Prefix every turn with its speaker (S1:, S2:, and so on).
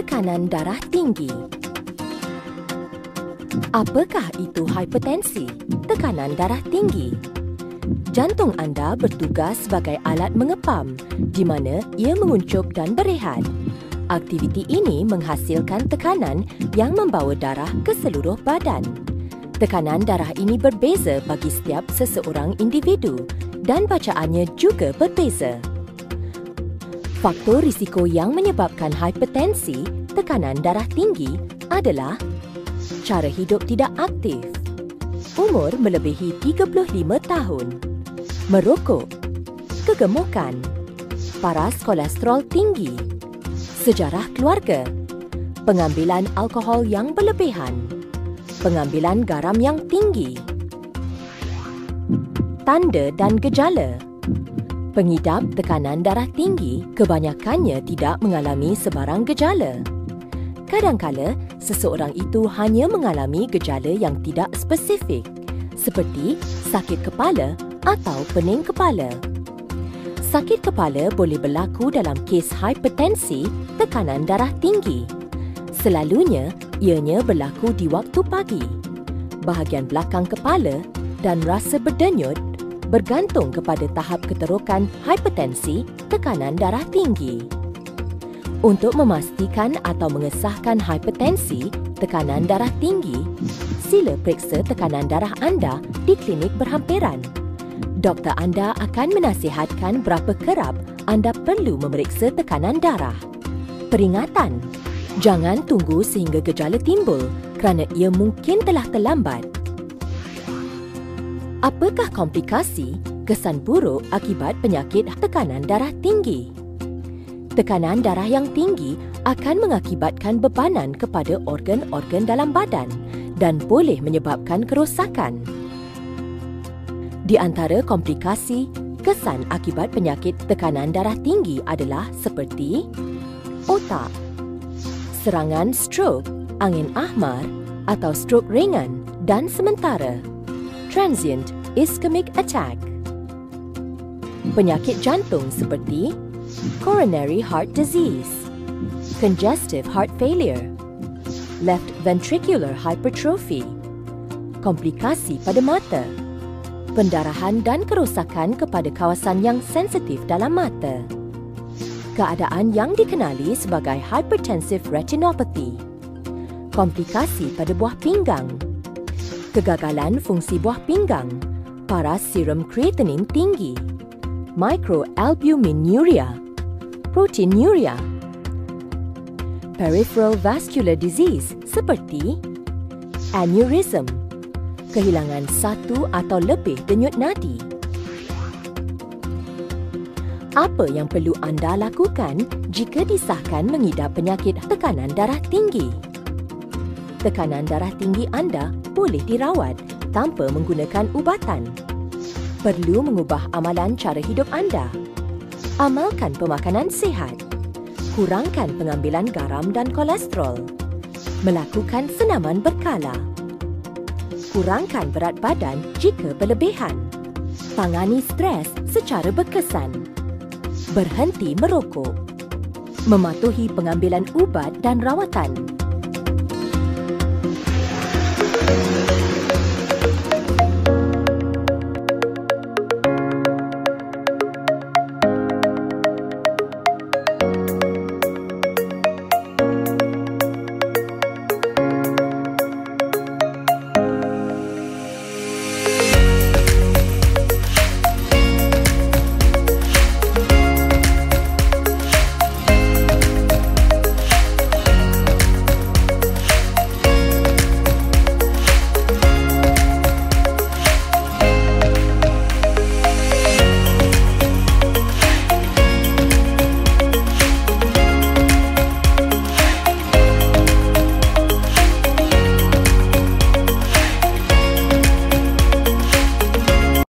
S1: Tekanan darah tinggi. Apakah itu hipertensi, tekanan darah tinggi? Jantung anda bertugas sebagai alat mengepam, di mana ia menguncup dan berehat. Aktiviti ini menghasilkan tekanan yang membawa darah ke seluruh badan. Tekanan darah ini berbeza bagi setiap seseorang individu dan bacaannya juga berbeza. Faktor risiko yang menyebabkan hipertensi, tekanan darah tinggi adalah cara hidup tidak aktif, umur melebihi 35 tahun, merokok, kegemukan, paras kolesterol tinggi, sejarah keluarga, pengambilan alkohol yang berlebihan, pengambilan garam yang tinggi. Tanda dan gejala. Pengidap tekanan darah tinggi kebanyakannya tidak mengalami sebarang gejala. Kadangkala, seseorang itu hanya mengalami gejala yang tidak spesifik, seperti sakit kepala atau pening kepala. Sakit kepala boleh berlaku dalam kes hipertensi, tekanan darah tinggi. Selalunya, ianya berlaku di waktu pagi. Bahagian belakang kepala dan rasa berdenyut bergantung kepada tahap keterukan hipertensi, tekanan darah tinggi. Untuk memastikan atau mengesahkan hipertensi, tekanan darah tinggi, sila periksa tekanan darah anda di klinik berhampiran. Doktor anda akan menasihatkan berapa kerap anda perlu memeriksa tekanan darah. Peringatan, jangan tunggu sehingga gejala timbul kerana ia mungkin telah terlambat. Apakah komplikasi, kesan buruk akibat penyakit tekanan darah tinggi? Tekanan darah yang tinggi akan mengakibatkan bebanan kepada organ-organ dalam badan dan boleh menyebabkan kerosakan. Di antara komplikasi, kesan akibat penyakit tekanan darah tinggi adalah seperti otak, serangan strok, angin ahmar atau strok ringan dan sementara, transient ischemic attack, penyakit jantung seperti coronary heart disease, congestive heart failure, left ventricular hypertrophy, komplikasi pada mata, pendarahan dan kerosakan kepada kawasan yang sensitif dalam mata, keadaan yang dikenali sebagai hypertensive retinopathy, komplikasi pada buah pinggang, kegagalan fungsi buah pinggang, paras serum kreatinin tinggi, microalbuminuria, proteinuria, peripheral vascular disease seperti aneurysm, kehilangan satu atau lebih denyut nadi. Apa yang perlu anda lakukan jika disahkan mengidap penyakit tekanan darah tinggi? Tekanan darah tinggi anda boleh dirawat tanpa menggunakan ubatan. Perlu mengubah amalan cara hidup anda. Amalkan pemakanan sihat. Kurangkan pengambilan garam dan kolesterol. Melakukan senaman berkala. Kurangkan berat badan jika berlebihan. Tangani stres secara berkesan. Berhenti merokok. Mematuhi pengambilan ubat dan rawatan.